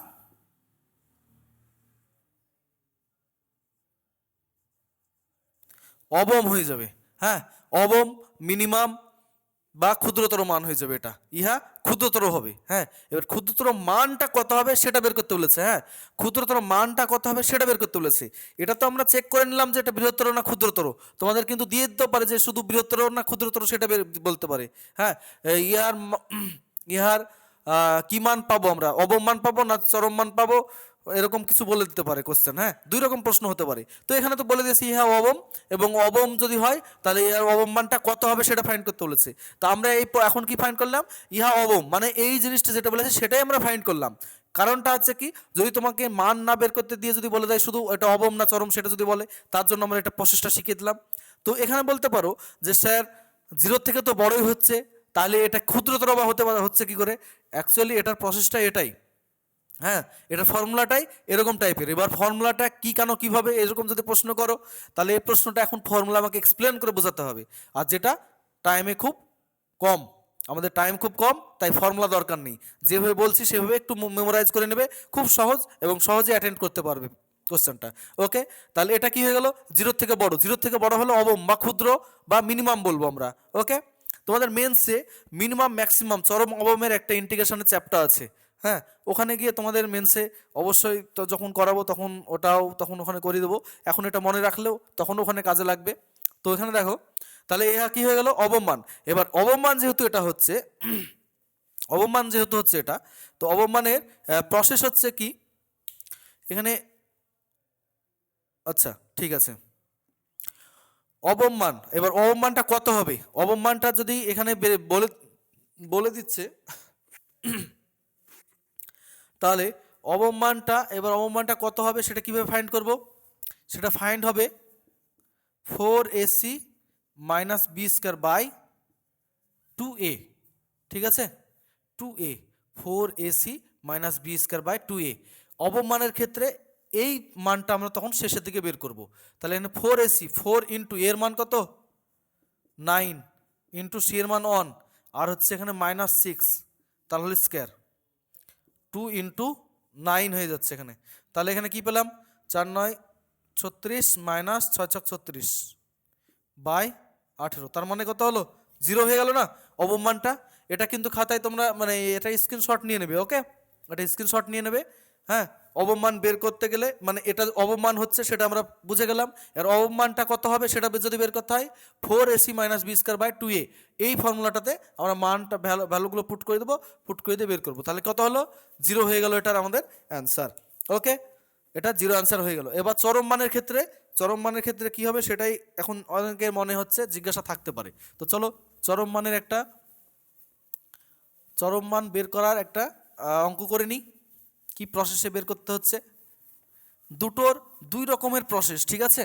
অবম হয়ে যাবে। হ্যাঁ, অবম, মিনিমাম, বা ক্ষুদ্রতর মান হয়ে যাবে এটা, ইহা ক্ষুদ্রতর হবে। হ্যাঁ, এবার ক্ষুদ্রতর মানটা কত হবে সেটা বের করতে বলেছে। হ্যাঁ, ক্ষুদ্রতর মানটা কত হবে সেটা বের করতে বলেছে। এটা তো আমরা চেক করে নিলাম যে এটা বৃহত্তর না ক্ষুদ্রতর। তোমাদের কিন্তু দিয়ে দিতে পারে যে শুধু বৃহত্তর না ক্ষুদ্রতর সেটা বলতে পারে। হ্যাঁ, ইহার কি মান পাবো আমরা, অবম মান পাবো না চরম মান পাবো, এরকম কিছু বলে দিতে পারে কোশ্চেন। হ্যাঁ, দুই রকম প্রশ্ন হতে পারে। তো এখানে তো বলে দিয়েছি ইহা অবম, এবং অবম যদি হয় তাহলে ইহার অবম মানটা কত হবে সেটা ফাইন্ড করতে বলেছে। তো আমরা এখন কি ফাইন্ড করলাম, ইহা অবম মানে এই জিনিসটা যেটা বলেছে সেটাই আমরা ফাইন্ড করলাম। কারণটা হচ্ছে কি, যদি তোমাকে মান না বের করতে দিয়ে যদি বলে দেয় শুধু এটা অবম না চরম সেটা যদি বলে, তার জন্য আমরা এটা প্রসেসটা শিখিয়ে দিলাম। তো এখানে বলতে পারো যে স্যার জিরোর থেকে তো বড়ই হচ্ছে, তাহলে এটা ক্ষুদ্রতর বা হচ্ছে কি করে। অ্যাকচুয়ালি এটার প্রসেসটা এটাই। হ্যাঁ, এটার ফর্মুলাটাই এরকম টাইপের। এবার ফর্মুলাটা কি কেন কিভাবে এরকম যদি প্রশ্ন করো, তাহলে এই প্রশ্নটা এখন ফর্মুলা আমাকে এক্সপ্লেন করে বোঝাতে হবে, আর যেটা টাইমে খুব কম, আমাদের টাইম খুব কম, তাই ফর্মুলা দরকার নেই। যেভাবে বলছি সেভাবে একটু মেমোরাইজ করে নেবে, খুব সহজ এবং সহজে অ্যাটেন্ড করতে পারবে কোশ্চেনটা। ওকে, তাহলে এটা কি হয়ে গেল, জিরোর থেকে বড়। জিরোর থেকে বড় হলো অবম বা ক্ষুদ্র বা মিনিমাম বলবো আমরা। ওকে, তোমাদের মেন্সে মিনিমাম ম্যাক্সিমাম চরম অবমের একটা ইন্টিগ্রেশনের চ্যাপ্টার আছে। হ্যাঁ, ওখানে গিয়ে তোমাদের মেন্সে অবশ্যই তো যখন করাবো তখন তখন ওখানে করিয়ে দেবো। এখন এটা মনে রাখলেও তখন ওখানে কাজে লাগবে। তো এখানে দেখো, তাহলে এ কি হয়ে গেল, অবমান। এবার অবমান যেহেতু এটা হচ্ছে অবমান যেহেতু হচ্ছে এটা, তো অবমানের প্রসেস হচ্ছে কি এখানে। আচ্ছা, ঠিক আছে, অবমান। এবার অবমানটা কত হবে, অবমানটা যদি এখানে বলে বলে দিচ্ছে, তাহলে অবমানটা কত হবে সেটা কিভাবে ফাইন্ড করব, সেটা ফাইন্ড হবে 4ac minus B square by 2a। ঠিক আছে, 2a, 4ac minus B square by 2a। অবমানের ক্ষেত্রে এই মানটা আমরা তখন শেষের দিকে বের করব। তাহলে এখানে 4ac, 4 ইন্টু এর মান কত 9, ইন্টু সি এর মান 1, আর হচ্ছে এখানে -6 তাহলে স্কোয়ার 2 ইন্টু 9 হয়ে যাচ্ছে এখানে। তাহলে এখানে কি পেলাম, 4 9 36 মাইনাস 6 6 36 বাই 18। তার মানে কত হলো, 0 হয়ে গেল না অবমানটা। এটা কিন্তু খাতায় তোমরা মানে এটা স্ক্রিনশট নিয়ে নেবে। ওকে, এটা স্ক্রিনশট নিয়ে নেবে। হ্যাঁ, অবমান বের করতে গেলে মানে এটা অবমান হচ্ছে সেটা আমরা বুঝে গেলাম। এর অবমানটা কত হবে সেটা যদি বের করতে হয় 4ac minus B square by 2a, এই ফর্মুলাটাতে আমরা মানটা ভ্যালুগুলো পুট করে দেবো, পুট করে দিয়ে বের করবো। তাহলে কত হলো, 0 হয়ে গেল এটার আমাদের অ্যান্সার। ওকে, এটা 0 অ্যান্সার হয়ে গেল। এবার চরম মানের ক্ষেত্রে কি হবে সেটাই এখন অনেকের মনে হচ্ছে জিজ্ঞাসা থাকতে পারে। তো চলো চরম মান বের করার একটা অঙ্ক করে নিই। কি প্রসেসে বের করতে হচ্ছে, দুটোর দুই রকমের প্রসেস। ঠিক আছে,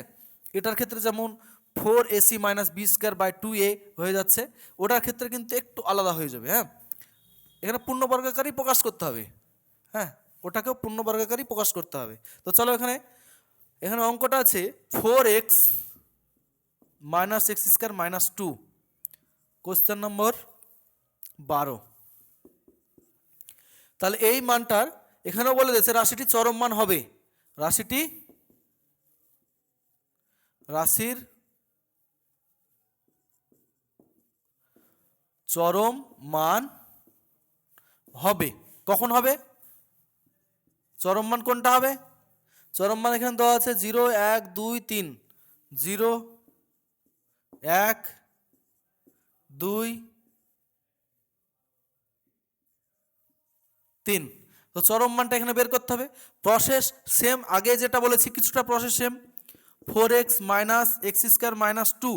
এটার ক্ষেত্রে যেমন 4ac minus B square by 2a হয়ে যাচ্ছে, ওটার ক্ষেত্রে কিন্তু একটু আলাদা হয়ে যাবে। হ্যাঁ, এখানে পূর্ণবর্গাকারই প্রকাশ করতে হবে। হ্যাঁ, ওটাকেও পূর্ণবর্গাকারই প্রকাশ করতে হবে। তো চলো এখানে অঙ্কটা আছে 4x minus x square minus 2, question number 12। তাহলে এই মানটার এখানেও বলে দিয়েছে রাশিটি চরম মান হবে, রাশির চরম মান হবে। কখন হবে, চরম মান কোনটা হবে, চরম মান এখানে দেওয়া আছে 0 1 2 3, 0 1 2 3। তো চরম মানটা এখানে বের করতে হবে। প্রসেস সেম, আগে যেটা বলেছি কিছুটা process same. 4x minus x square minus 2,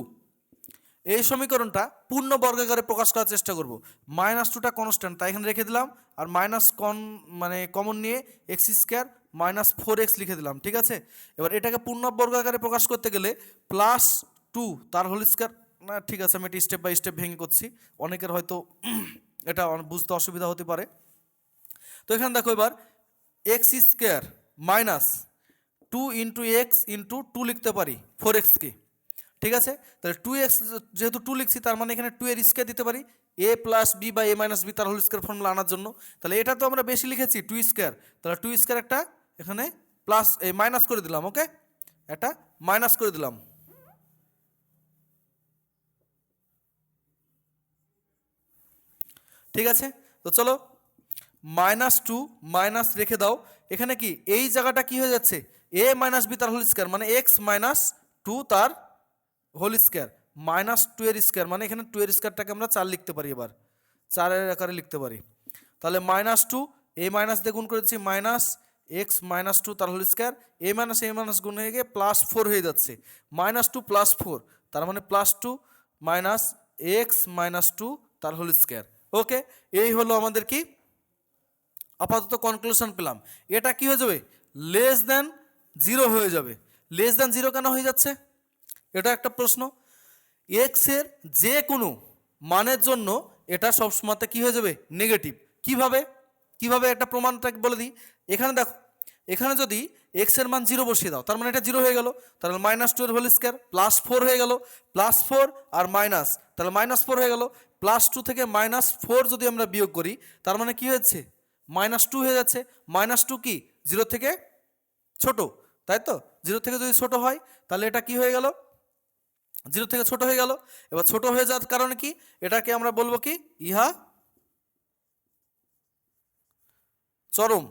এই সমীকরণটা পূর্ণ বর্গাকারে প্রকাশ করার চেষ্টা করব। -2টা কনস্ট্যান্ট, তাই এখানে রেখে দিলাম, আর কমন নিয়ে এক্স স্কোয়ার মাইনাস 4x লিখে দিলাম। ঠিক আছে, এবার এটাকে পূর্ণ বর্গাকারে প্রকাশ করতে গেলে +2 তার হোল স্কোয়ার, না ঠিক আছে আমি এটা স্টেপ বাই স্টেপ ভেঙে করছি, অনেকের হয়তো এটা বুঝতে অসুবিধা হতে পারে। তো এখানে দেখো এবার x square minus 2 into x into 2 লিখতে পারি 4xকে। ঠিক আছে, তাহলে 2x যেহেতু 2 লিখছি তার মানে এখানে 2 এর স্কোয়ার দিতে পারি, a plus B by a minus B তার হোল স্কোয়ার ফর্মুলা আনার জন্য। তাহলে এটা তো আমরা বেশি লিখেছি 2 স্কোয়ার, তাহলে 2 স্কোয়ার একটা এখানে প্লাস মাইনাস করে দিলাম। ওকে, এটা মাইনাস করে দিলাম। ঠিক আছে, তো চলো -2 মাইনাস রেখে দাও, এখানে কি এই জায়গাটা কি হয়ে যাচ্ছে a মাইনাস বি তার হোল স্কয়ার, মানে x-2 তার হোল স্কয়ার, -2 এর স্কয়ার, মানে এখানে 2 এর স্কয়ারটাকে আমরা 4 লিখতে পারি, এবার 4 এর আকারে লিখতে পারি। তাহলে -2 a মাইনাস দিয়ে গুণ করেছি, -x-2 তার হোল স্কয়ার, a মাইনাস গুণ হয়ে গিয়ে +4 হয়ে যাচ্ছে, -2 + 4, তার মানে +2 মাইনাস x-2 তার হোল স্কয়ার। ওকে, এই হলো আমাদের কি আপাতত কনক্লুশন পেলাম। এটা কি হয়ে যাবে, লেস দেন 0 হয়ে যাবে। লেস দেন 0 কেন হয়ে যাচ্ছে, এটা একটা প্রশ্ন। এক্স এর যে কোনো মানের জন্য এটা সবসময়তে কি হয়ে যাবে, নেগেটিভ। কিভাবে কিভাবে একটা প্রমাণটা বলে দিই। এখানে দেখো, এখানে যদি এক্স এর মান 0 বসিয়ে দাও, তার মানে এটা 0 হয়ে গেল, তাহলে -2 এর হোল স্কয়ার, +4 হয়ে গেল, +4 আর মাইনাস, তাহলে -4 হয়ে গেল, +2 থেকে -4 যদি আমরা বিয়োগ করি, তার মানে কি হয়েছে, -2 হয়ে যাচ্ছে। -2 কি 0 থেকে ছোট, তাই তো? 0 থেকে যদি ছোট হয় তাহলে এটা কি হয়ে গেল, 0 থেকে ছোট হয়ে গেল। এবার ছোট হয়ে যাওয়ার কারণে কি, এটাকে আমরা বলবো কি, ইহা চরম,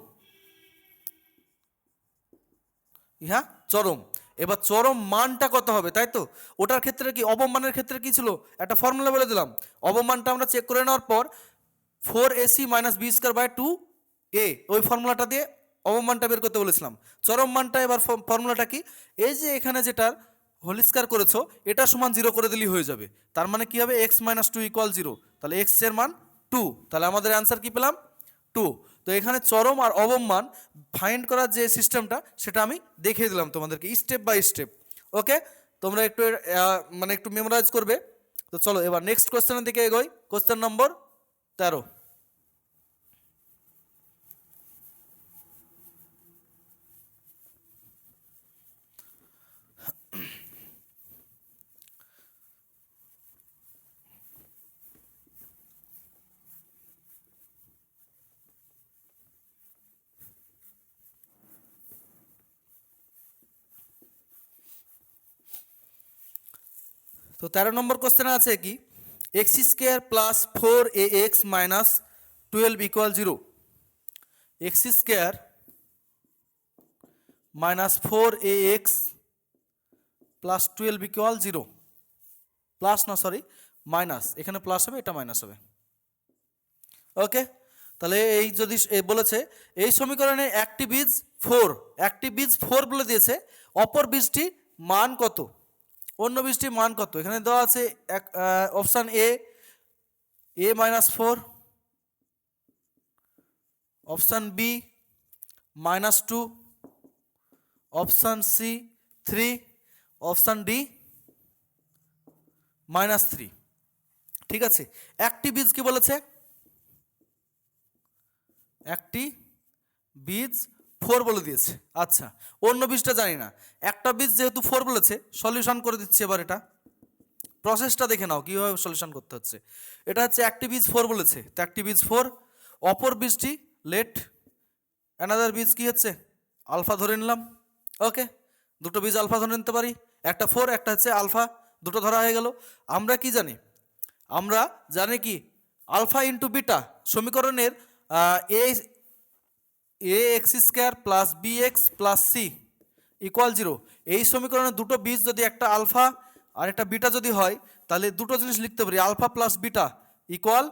ইহা চরম। এবার চরম মানটা কত হবে, তাই তো? ওটার ক্ষেত্রে কি, অবমানের ক্ষেত্রে কি ছিল, একটা ফর্মুলা বলে দিলাম। অবমানটা আমরা চেক করে নেওয়ার পর 4ac - b²/2a, ওই ফর্মুলাটা দিয়ে অবমানটা বের করতে বলেছিলাম। চরম মানটা এবার ফর্মুলাটা কি, এই যে এখানে যেটার হোল স্কয়ার করেছো এটা সমান 0 করে দিলেই হয়ে যাবে। তার মানে কি হবে, x-2 = 0, তাহলে x এর মান 2, তাহলে আমাদের অ্যান্সার কি পেলাম, 2। তো এখানে চরম আর অবম মান ফাইন্ড করার যে সিস্টেমটা সেটা আমি দেখিয়ে দিলাম তোমাদেরকে স্টেপ বাই স্টেপ। ওকে, তোমরা একটু মানে একটু মেমোরাইজ করবে। তো চলো এবার নেক্সট কোশ্চেনের দিকে এগোই। Question number 13। তো 13 নম্বর কোশ্চেনে আছে কি, x² + 4ax - 12 = 0। x² - 4ax + 12 = 0। Plus না, সরি মাইনাস, এখানে প্লাস হবে, এটা মাইনাস হবে। ওকে, তাহলে এই যদি বলেছে এই সমীকরণে একটি বীজ 4, একটি বীজ 4 বলে দিয়েছে, অপর বীজটি মান কত, অন্য বীজটির মান কত, এখানে দেওয়া আছে option a -4, option B -2, option C 3, option D -3। ঠিক আছে, একটি বীজ কি বলেছে, একটি বীজ 4 বলে দিয়েছে। আচ্ছা, অন্য বীজটা জানি না, একটা বীজ যেহেতু 4 বলেছে, সলিউশন করে দিচ্ছি। এবার এটা প্রসেসটা দেখে নাও কীভাবে সলিউশন করতে হচ্ছে। এটা হচ্ছে একটি বীজ 4 বলেছে, তো একটি বীজ 4, অপর বীজটি লেট অ্যানাদার বীজ কি হচ্ছে, আলফা ধরে নিলাম। ওকে, দুটো বীজ আলফা ধরে নিতে পারি, একটা 4 একটা হচ্ছে আলফা, দুটো ধরা হয়ে গেল। আমরা কি জানি, আমরা জানি কি, আলফা ইন্টু বিটা সমীকরণের ax² + bx + c = 0, এই সমীকরণের দুটো বীজ যদি একটা আলফা আর একটা বিটা যদি হয়, তাহলে দুটো জিনিস লিখতে পারি, alpha plus beta equal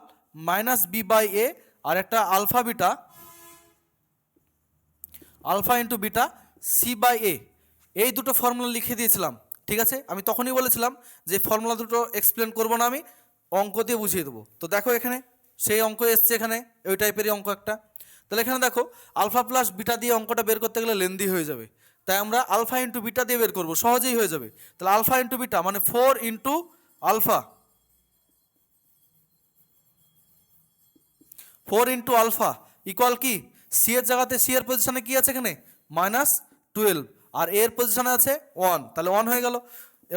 -b/a, আর একটা alpha beta, alpha into beta c/a, এই দুটো ফর্মুলা লিখে দিয়েছিলাম। ঠিক আছে, আমি তখনই বলেছিলাম যে ফর্মুলা দুটো এক্সপ্লেন করবো না, আমি অঙ্ক দিয়ে বুঝিয়ে দেবো। তো দেখো এখানে সেই অঙ্ক এসছে, এখানে ওই টাইপেরই অঙ্ক একটা। তাহলে এখানে দেখো আলফা প্লাস বিটা দিয়ে অঙ্কটা বের করতে গেলে লেন্দি হয়ে যাবে, তাই আমরা আলফা ইন্টু বিটা দিয়ে বের করবো, সহজেই হয়ে যাবে। তাহলে আলফা ইন্টু বিটা মানে 4 into alpha, 4 into alpha equal কি, সি এর জায়গাতে সি এর পজিশনে কি আছে এখানে -12, আর এর পজিশনে আছে 1, তাহলে 1 হয়ে গেল।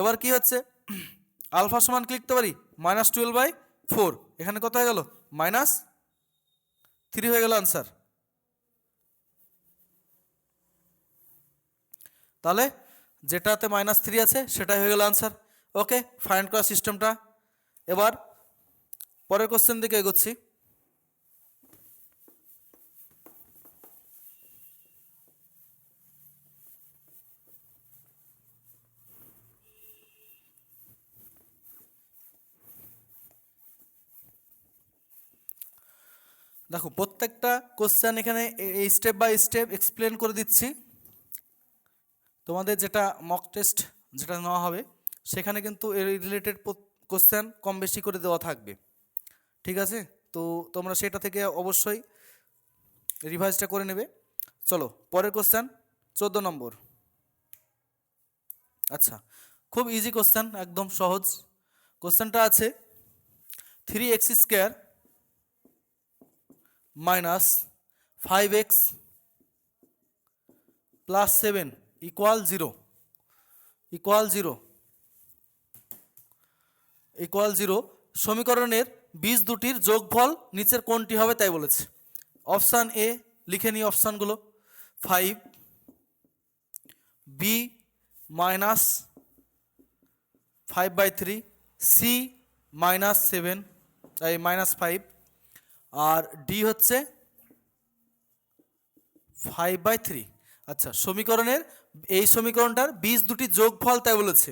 এবার কি হচ্ছে, আলফা সমান কি লিখতে পারি, -12/4, এখানে কত হয়ে গেল, -3 হয়ে গেল আনসার। তাহলে যেটাতে -3 আছে সেটাই হয়ে গেল আনসার। ওকে, ফাইন্ড করার সিস্টেমটা। এবার পরের কোশ্চেন দিকে এগোচ্ছি। দেখো প্রত্যেকটা কোশ্চেন এখানে এই স্টেপ বাই স্টেপ এক্সপ্লেন করে দিচ্ছি। তোমাদের যেটা মক টেস্ট যেটা নেওয়া হবে সেখানে কিন্তু এর রিলেটেড কোশ্চেন কম বেশি করে দেওয়া থাকবে, ঠিক আছে? তো তোমরা সেটা থেকে অবশ্যই রিভাইজটা করে নেবে। চলো পরের কোশ্চেন 14 নম্বর। আচ্ছা, খুব ইজি কোশ্চেন, একদম সহজ কোশ্চেনটা আছে 3x² minus 5x plus 7 equal 0 সমীকরণের বীজ দুটির যোগফল নিচের কোনটি হবে তাই বলেছে। অপশান এ লিখে নিই অপশানগুলো, 5, বি মাইনাস 5/3, সি -7 এই -5, আর ডি হচ্ছে 5/3। আচ্ছা, সমীকরণের এই সমীকরণটার বীজ দুটি যোগফল তাই বলেছে,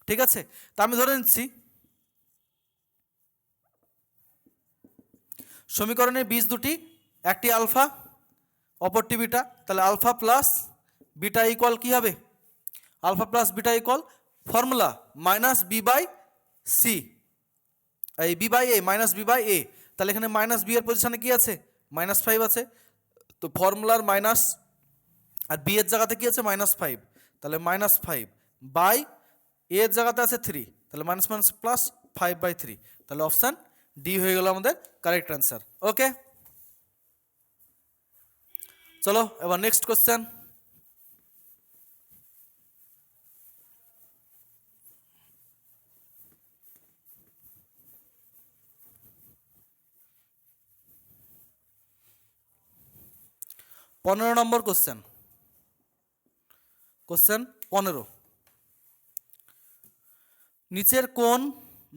ঠিক আছে? তা আমি ধরে নিচ্ছি সমীকরণের বীজ দুটি, একটি আলফা অপরটি বিটা, তাহলে আলফা প্লাস বিটা ইকুয়াল কী হবে? Alpha plus beta equal formula -b/c, এই b/a -b/a, তাহলে এখানে -b এর পজিশনে কি আছে? -5 আছে, তো ফর্মুলার মাইনাস আর বি এর জায়গাতে কি আছে? -5, তাহলে -5 বাই এ এর জায়গাতে আছে 3, তাহলে মাইনাস মাইনাস প্লাস 5/3, তাহলে অপশান ডি হয়ে গেল আমাদের কারেক্ট অ্যান্সার। ওকে, চলো এবার নেক্সট কোশ্চেন। পনেরো নম্বর কোশ্চেন, কোশ্চেন 15, নিচের কোন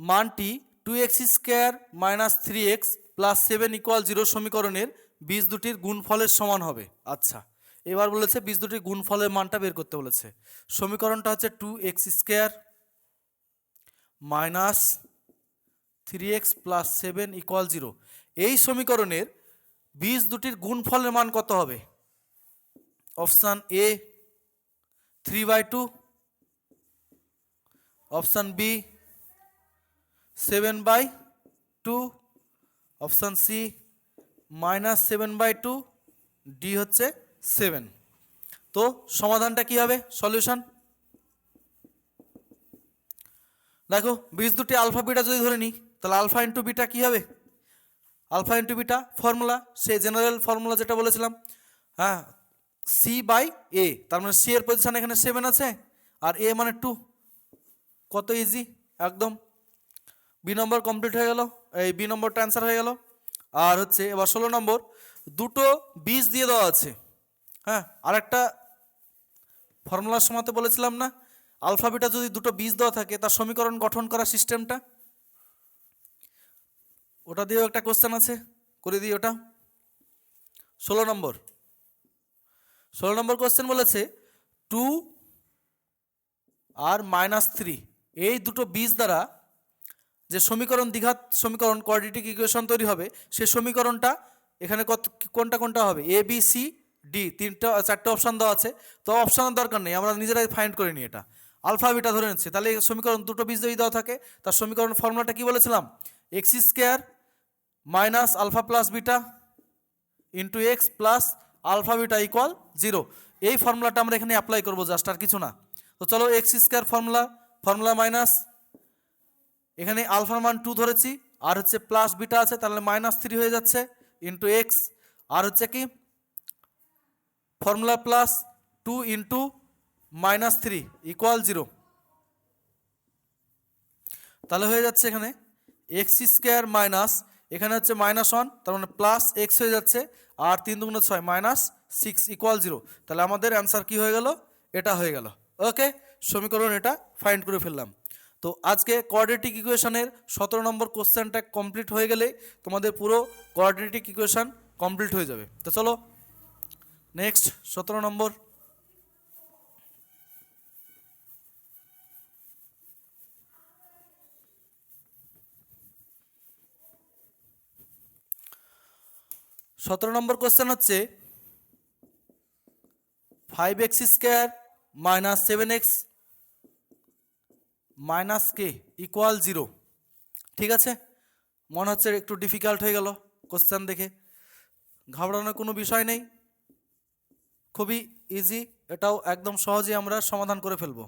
মানটি 2x² - 3x + 7 = 0 সমীকরণের বীজ দুটির গুণফলের সমান হবে? আচ্ছা, এবার বলেছে বীজ দুটির গুণফলের মানটা বের করতে বলেছে। সমীকরণটা হচ্ছে 2x² - 3x + 7 = 0। এই সমীকরণের বীজ দুটির গুণফলের মান কত হবে? Option A 3/2, option B 7/2, option C -7/2, D হচ্ছে 7। তো সমাধানটা কি হবে? সলিউশন দেখো, বীজ দুটি আলফা বিটা যদি ধরে নিই তাহলে আলফা ইন্টু বিটা কী হবে? আলফা ইন্টু বিটা ফর্মুলা, সেই জেনারেল ফর্মুলা যেটা বলেছিলাম, হ্যাঁ, c/a, তার মানে সি এর পজিশন এখানে 7 আছে আর এ মানে 2, কত ইজি একদম। বি নম্বর কমপ্লিট হয়ে গেল, এই বি নম্বরটা অ্যান্সার হয়ে গেল। আর হচ্ছে এবার 16 নম্বর, দুটো বীজ দিয়ে দেওয়া আছে, হ্যাঁ, আর একটা ফর্মুলার সময়তে বলেছিলাম না, আলফা বিটা যদি দুটো বীজ দেওয়া থাকে তার সমীকরণ গঠন করা সিস্টেমটা, ওটা দিয়েও একটা কোশ্চেন আছে, করে দিই ওটা। 16 নম্বর কোশ্চেন বলেছে 2 আর -3 এই দুটো বীজ দ্বারা যে সমীকরণ, দ্বিঘাত সমীকরণ, কোয়াড্রেটিক ইকুয়েশন তৈরি হবে, সেই সমীকরণটা এখানে কোনটা কোনটা হবে? এ বি সি ডি, চারটে অপশান দেওয়া আছে, তো অপশানের দরকার নেই, আমরা নিজেরাই ফাইন্ড করে নিই। এটা আলফা বিটা ধরে নিচ্ছে, তাহলে সমীকরণ দুটো বীজ যদি দেওয়া থাকে তার সমীকরণ ফর্মুলাটা কি বলেছিলাম? x² - alpha plus beta into X plus alpha beta equal 0। এই ফর্মুলাটা আমরা এখানে অ্যাপ্লাই করবো, জাস্ট আর কিছু না। তো চলো x² ফর্মুলা মাইনাস, এখানে আলফার মান 2 ধরেছি আর হচ্ছে প্লাস বিটা আছে, তাহলে -3 হয়ে যাচ্ছে ইন্টু এক্স, আর হচ্ছে কি ফর্মুলা প্লাস 2 ইন্টু -3 ইকুয়াল 0, তাহলে হয়ে যাচ্ছে এখানে x² মাইনাস, এখানে হচ্ছে -1, তার মানে প্লাস এক্স হয়ে যাচ্ছে, আর 3 × 6 -6 ইকুয়াল 0। তাহলে আমাদের অ্যান্সার কি হয়ে গেল? এটা হয়ে গেল। ওকে, সমীকরণ এটা ফাইন্ড করে ফেললাম। তো আজকে কোয়াড্রেটিক ইকুয়েশনের 17 নম্বর কোশ্চেনটা কমপ্লিট হয়ে গেলে তোমাদের পুরো কোয়াড্রেটিক ইকুয়েশন কমপ্লিট হয়ে যাবে। তো চলো নেক্সট 17 নম্বর। 17 নম্বর কোশ্চেন হচ্ছে 5x² minus 7x minus K equal 0। ঠিক আছে, মনে হচ্ছে একটু ডিফিকাল্ট হয়ে গেল কোশ্চেন দেখে, ঘাবড়ানোর কোনো বিষয় নেই, খুবই ইজি, এটাও একদম সহজেই আমরা সমাধান করে ফেলব।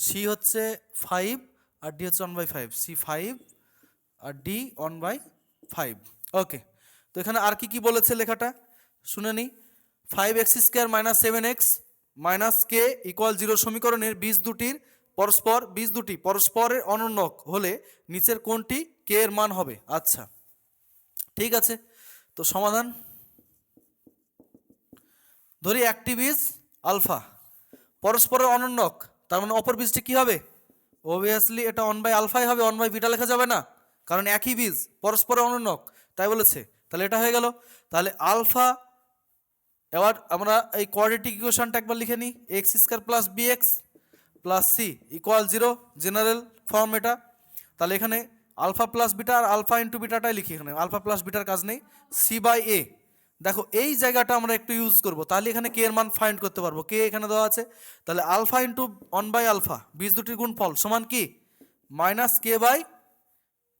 সি হচ্ছে 5 আর ডি হচ্ছে 1/5, সি 5 আর ডি 1/5। ওকে, তো এখানে আর কি কি বলেছে লেখাটা শুনে নিই। 5x² minus 7x minus K equal 0 সমীকরণের বীজ দুটি পরস্পরের অনন্যক হলে নিচের কোনটি কে এর মান হবে। আচ্ছা ঠিক আছে, তো সমাধান ধরি একটি বীজ আলফা পরস্পরের অনন্যক, তার মানে অপর বীজটি কি হবে, অবভিয়াসলি এটা 1/আলফাই হবে, 1/বিটা লেখা যাবে না, কারণ একই বীজ পরস্পরের অনন্যক তাই বলেছে। তাহলে এটা হয়ে গেল, তাহলে আলফা। এবার আমরা এই কোয়াড্রেটিক ইকুয়েশনটা একবার লিখে নিই, x² plus bx plus C equal 0, general form এটা। তাহলে এখানে আলফা প্লাস বিটা আর আলফা ইন্টু বিটাটাই লিখি, এখানে আলফা প্লাস বিটার কাজ নেই। সি বাই এ, দেখো এই জায়গাটা আমরা একটু ইউজ করব, তাহলে এখানে কে এর মান ফাইন্ড করতে পারবো, কে এখানে দেওয়া আছে। তাহলে আলফা ইন্টু 1/আলফা বীজ দুটির গুণফল সমান কি মাইনাস কে বাই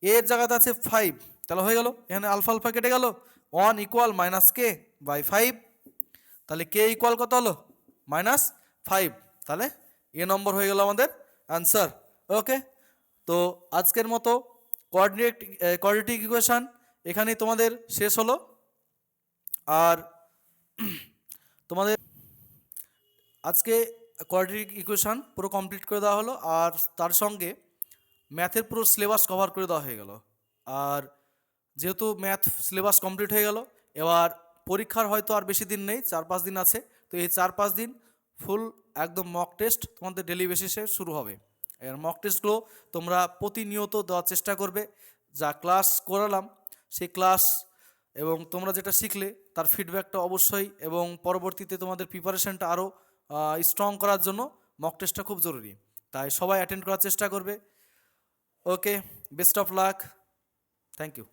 এর জায়গাতে আছে 5, তাহলে হয়ে গেল এখানে আলফা আলফা কেটে গেল, 1 ইকুয়াল মাইনাস কে বাই 5, তাহলে কে ইকুয়াল কত হলো -5, তাহলে এ নম্বর হয়ে গেল আমাদের অ্যান্সার। ওকে, তো আজকের মতো কোয়াড্রেটিক ইকুয়েশন এখানেই তোমাদের শেষ হলো, আর তোমাদের আজকে কোয়াড্রেটিক ইকুয়েশন পুরো কমপ্লিট করে দেওয়া হলো, আর তার সঙ্গে ম্যাথের পুরো সিলেবাস কভার করে দেওয়া হয়ে গেল। আর যেহেতু ম্যাথ সিলেবাস কমপ্লিট হয়ে গেল, এবার পরীক্ষার হয়তো আর বেশি দিন নেই, 4-5 দিন আছে, তো এই 4-5 দিন ফুল একদম মক টেস্ট তোমাদের ডেলি বেসিসে শুরু হবে। এর মক টেস্টগুলো তোমরা প্রতিনিয়ত দেওয়ার চেষ্টা করবে, যা ক্লাস করালাম সেই ক্লাস এবং তোমরা যেটা শিখলে তার ফিডব্যাকটা অবশ্যই, এবং পরবর্তীতে তোমাদের প্রিপারেশনটা আরও স্ট্রং করার জন্য মক টেস্টটা খুব জরুরি, তাই সবাই অ্যাটেন্ড করার চেষ্টা করবে। Okay, best of luck, thank you.